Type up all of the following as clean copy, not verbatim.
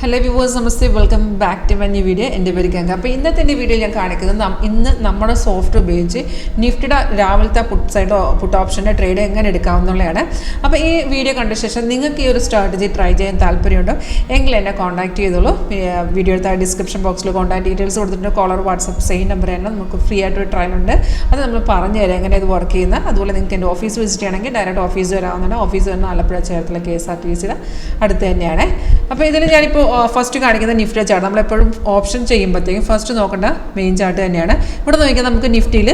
Hello viewers, നമസ്തേ, welcome back to my new video. എൻ്റെ പേര് ഗംഗ. അപ്പോൾ ഇന്നത്തെ എൻ്റെ വീഡിയോയിൽ ഞാൻ കാണിക്കുന്നത് ഇന്ന് നമ്മുടെ സോഫ്റ്റ് ഉപയോഗിച്ച് നിഫ്റ്റിയുടെ രാവിലത്തെ പുട്ട് ഓപ്ഷൻ്റെ ട്രേഡ് എങ്ങനെ എടുക്കാവുന്നതാണ്. അപ്പോൾ ഈ വീഡിയോ കണ്ട ശേഷം നിങ്ങൾക്ക് ഈ ഒരു സ്ട്രാറ്റജി ട്രൈ ചെയ്യാൻ താല്പര്യമുണ്ടോ എങ്കിൽ എന്നെ കോൺടാക്ട് ചെയ്തോളൂ. വീഡിയോയുടെ ഡിസ്ക്രിപ്ഷൻ ബോക്സിൽ കോൺടാക്ട് ഡീറ്റെയിൽസ് കൊടുത്തിട്ടുണ്ട്. കോളർ വാട്സപ്പ് സെയിം നമ്പർ തന്നെ നമുക്ക് ഫ്രീ ആയിട്ടൊരു ട്രയൽ ഉണ്ട്. അത് നമ്മൾ പറഞ്ഞു തരാം എങ്ങനെ ഇത് വർക്ക് ചെയ്യുന്നത്. അതുപോലെ നിങ്ങൾക്ക് എൻ്റെ ഓഫീസ് വിസിറ്റ് ചെയ്യണമെങ്കിൽ ഡയറക്റ്റ് ഓഫീസ് വരാവുന്നതാണ്. ഓഫീസ് വരുന്ന ആലപ്പുഴ ചേർത്തല KSRTCയുടെ അടുത്ത് തന്നെയാണ്. അപ്പോൾ ഇതിൽ ഞാനിപ്പോൾ ഫസ്റ്റ് കാണിക്കുന്ന നിഫ്റ്റി ചാർട്ട്. നമ്മളെപ്പോഴും ഓപ്ഷൻ ചെയ്യുമ്പോഴത്തേക്കും ഫസ്റ്റ് നോക്കേണ്ട മെയിൻ ചാർട്ട് തന്നെയാണ്. ഇവിടെ നോക്കിയാൽ നമുക്ക് നിഫ്റ്റിയിൽ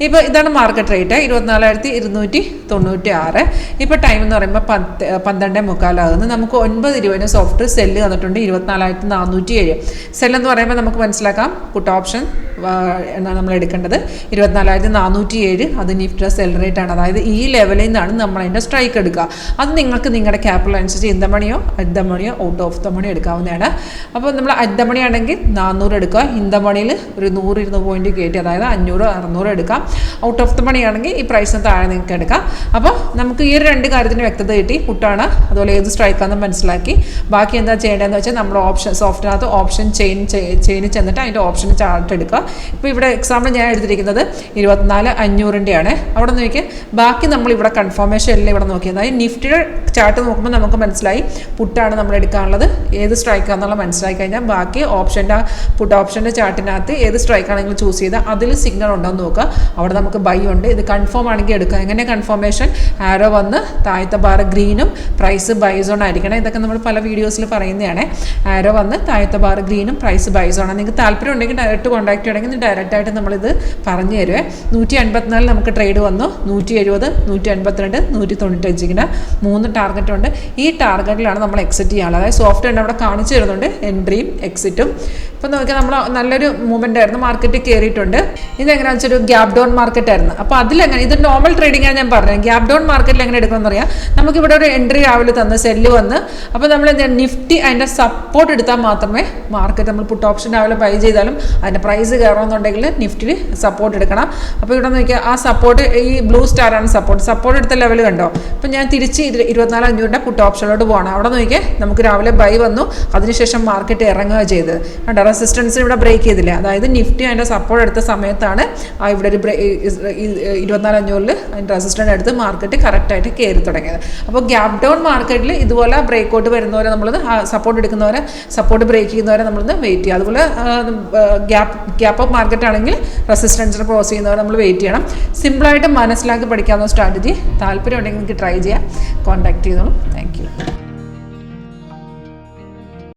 ഇപ്പോൾ ഇതാണ് മാർക്കറ്റ് റേറ്റ് 24,296. ഇപ്പോൾ ടൈം എന്ന് പറയുമ്പോൾ 12:45 നമുക്ക് 9:20 സോഫ്റ്റ് സെല്ല് തന്നിട്ടുണ്ട് 24,407. സെല്ലെന്ന് പറയുമ്പോൾ നമുക്ക് മനസ്സിലാക്കാം പുട്ട് ഓപ്ഷൻ എന്നാണ് നമ്മൾ എടുക്കേണ്ടത് 24,407. അത് നിഫ്റ്റിയുടെ സെൽ റേറ്റ് ആണ്. അതായത് ഈ ലെവലിൽ നിന്നാണ് നമ്മൾ അതിൻ്റെ സ്ട്രൈക്ക് എടുക്കുക. അത് നിങ്ങൾക്ക് നിങ്ങളുടെ ക്യാപിറ്റൽ അനുസരിച്ച് ഇൻ ദ മണിയോ അറ്റ് ദ മണിയോ ഔട്ട് ഓഫ് ദ മണി എടുക്കാവുന്നതാണ്. അപ്പോൾ നമ്മൾ അറ്റ് ദ മണി ആണെങ്കിൽ 400 എടുക്കുക. ഇൻ ദ മണിയിൽ ഒരു 100-200 പോയിന്റ് കയറ്റി, അതായത് 500-600 എടുക്കാം. ഔട്ട് ഓഫ് ദ മണി ആണെങ്കിൽ ഈ പ്രൈസിന് താഴെ നിങ്ങൾക്ക് എടുക്കാം. അപ്പോൾ നമുക്ക് ഈ ഒരു രണ്ട് കാര്യത്തിന് വ്യക്തത കിട്ടി. പുട്ടാണ്, അതുപോലെ ഏത് സ്ട്രൈക്കാണെന്ന് മനസ്സിലാക്കി. ബാക്കി എന്താ ചെയ്യേണ്ടതെന്ന് വെച്ചാൽ നമ്മൾ ഓപ്ഷൻ സോഫ്റ്റിനകത്ത് ഓപ്ഷൻ ചെയിനിൽ ചെന്നിട്ട് അതിൻ്റെ ഓപ്ഷൻ ചാർട്ട് എടുക്കുക. ഇപ്പോൾ ഇവിടെ എക്സാമ്പിൾ ഞാൻ എടുത്തിരിക്കുന്നത് 24,500 അവിടെ നോക്കിയാൽ ബാക്കി നമ്മളിവിടെ കൺഫർമേഷൻ എല്ലാം ഇവിടെ നോക്കിയത്. അതായത് നിഫ്റ്റിയുടെ ചാർട്ട് നോക്കുമ്പോൾ നമുക്ക് മനസ്സിലായി പുട്ടാണ് നമ്മൾ എടുക്കാനുള്ളത്. ഏത് സ്ട്രൈക്കാണെന്നുള്ള മനസ്സിലാക്കി കഴിഞ്ഞാൽ ബാക്കി പുട്ട് ഓപ്ഷൻ്റെ ചാർട്ടിനകത്ത് ഏത് സ്ട്രൈക്കാണെങ്കിലും ചൂസ് ചെയ്താൽ അതിൽ സിഗ്നൽ ഉണ്ടോയെന്ന് നോക്കുക. അവിടെ നമുക്ക് ബൈ ഉണ്ട്. ഇത് കൺഫേം ആണെങ്കിൽ എടുക്കുക. എങ്ങനെ കൺഫർമേഷൻ? ആരോ വന്ന് താഴത്തെ ബാർ ഗ്രീനും പ്രൈസ് ബൈ സോൺ ആയിരിക്കണം. ഇതൊക്കെ നമ്മൾ പല വീഡിയോസിൽ പറയുന്നതാണ്. ആരോ വന്ന് താഴത്തെ ബാർ ഗ്രീനും പ്രൈസ് ബൈ സോൺ ആണ്. നിങ്ങൾക്ക് താല്പര്യം ഉണ്ടെങ്കിൽ ഡയറക്റ്റ് കോൺടാക്ട് ചെയ്യണമെങ്കിൽ ഡയറക്റ്റായിട്ട് നമ്മളിത് പറഞ്ഞു തരുവേ. 154 നമുക്ക് ട്രേഡ് വന്നു. 170, 152, 195 3 ടാർഗറ്റ് ഉണ്ട്. ഈ ടാർഗറ്റിലാണ് നമ്മൾ എക്സിറ്റ് ചെയ്യാനുള്ളത്. അതായത് സോഫ്റ്റ് ഉണ്ട് അവിടെ കാണിച്ചു തരുന്നുണ്ട് എൻട്രിയും എക്സിറ്റും. ഇപ്പം നോക്കിയാൽ നമ്മൾ നല്ലൊരു മൂവ്മെൻ്റ് ആയിരുന്നു. മാർക്കറ്റ് കയറിയിട്ടുണ്ട്. ഇതെങ്ങനെയാണെന്ന് വെച്ചാൽ ഒരു ഗ്യാപ് ഡൗൺ മാർക്കറ്റ് ആയിരുന്നു. അപ്പോൾ അതിലെങ്ങനെ ഇത് നോർമൽ ട്രേഡിംഗ് ആണ് ഞാൻ പറഞ്ഞത്. ഗ്യാപ് ഡൗൺ മാർക്കറ്റിൽ എങ്ങനെ എടുക്കണമെന്ന് അറിയാം. നമുക്കിവിടെ ഒരു എൻട്രി രാവിലെ തന്ന് സെല്ല് വന്ന്, അപ്പോൾ നമ്മൾ നിഫ്റ്റി അതിൻ്റെ സപ്പോർട്ട് എടുത്താൽ മാത്രമേ മാർക്കറ്റ് നമ്മൾ പുട്ട് ഓപ്ഷൻ രാവിലെ ബൈ ചെയ്താലും അതിൻ്റെ പ്രൈസ് കയറണമെന്നുണ്ടെങ്കിൽ നിഫ്റ്റിയിൽ സപ്പോർട്ട് എടുക്കണം. അപ്പോൾ ഇവിടെ നോക്കിയാൽ ആ സപ്പോർട്ട് ഈ ബ്ലൂ സ്റ്റാറാണ് സപ്പോർട്ട് എടുത്ത ലെവൽ കണ്ടോ. അപ്പോൾ ഞാൻ തിരിച്ച് 24,500 പുട്ട് ഓപ്ഷനിലോട്ട് പോകണം. അവിടെ നോക്കിയാൽ നമുക്ക് രാവിലെ ബൈ വന്നു. അതിനുശേഷം മാർക്കറ്റ് ഇറങ്ങുക ചെയ്ത് കണ്ടോ. റെസിസ്റ്റൻസ് ഇവിടെ ബ്രേക്ക് ചെയ്തില്ല. അതായത് നിഫ്റ്റി അതിൻ്റെ സപ്പോർട്ട് എടുത്ത സമയത്താണ് ഇവിടെ ഒരു 24,500 അതിൻ്റെ റെസിസ്റ്റൻസ് എടുത്ത് മാർക്കറ്റ് കറക്റ്റായിട്ട് കയറി തുടങ്ങിയത്. അപ്പോൾ ഗ്യാപ് ഡൗൺ മാർക്കറ്റിൽ ഇതുപോലെ ബ്രേക്ക് ഔട്ട് വരുന്നവരെ നമ്മളത് സപ്പോർട്ട് എടുക്കുന്നവരെ സപ്പോർട്ട് ബ്രേക്ക് ചെയ്യുന്നവരെ നമ്മളത് വെയിറ്റ് ചെയ്യുക. അതുപോലെ ഗ്യാപ്പ് അപ്പ് മാർക്കറ്റ് ആണെങ്കിൽ റെസിസ്റ്റൻസിന് ക്രോസ് ചെയ്യുന്നവരെ നമ്മൾ വെയിറ്റ് ചെയ്യണം. സിമ്പിളായിട്ട് മനസ്സിലാക്കി പഠിക്കാവുന്ന സ്ട്രാറ്റജി. താല്പര്യം ഉണ്ടെങ്കിൽ നിങ്ങൾക്ക് ട്രൈ ചെയ്യാം. കോൺടാക്ട് ചെയ്തോളൂ. Thank you.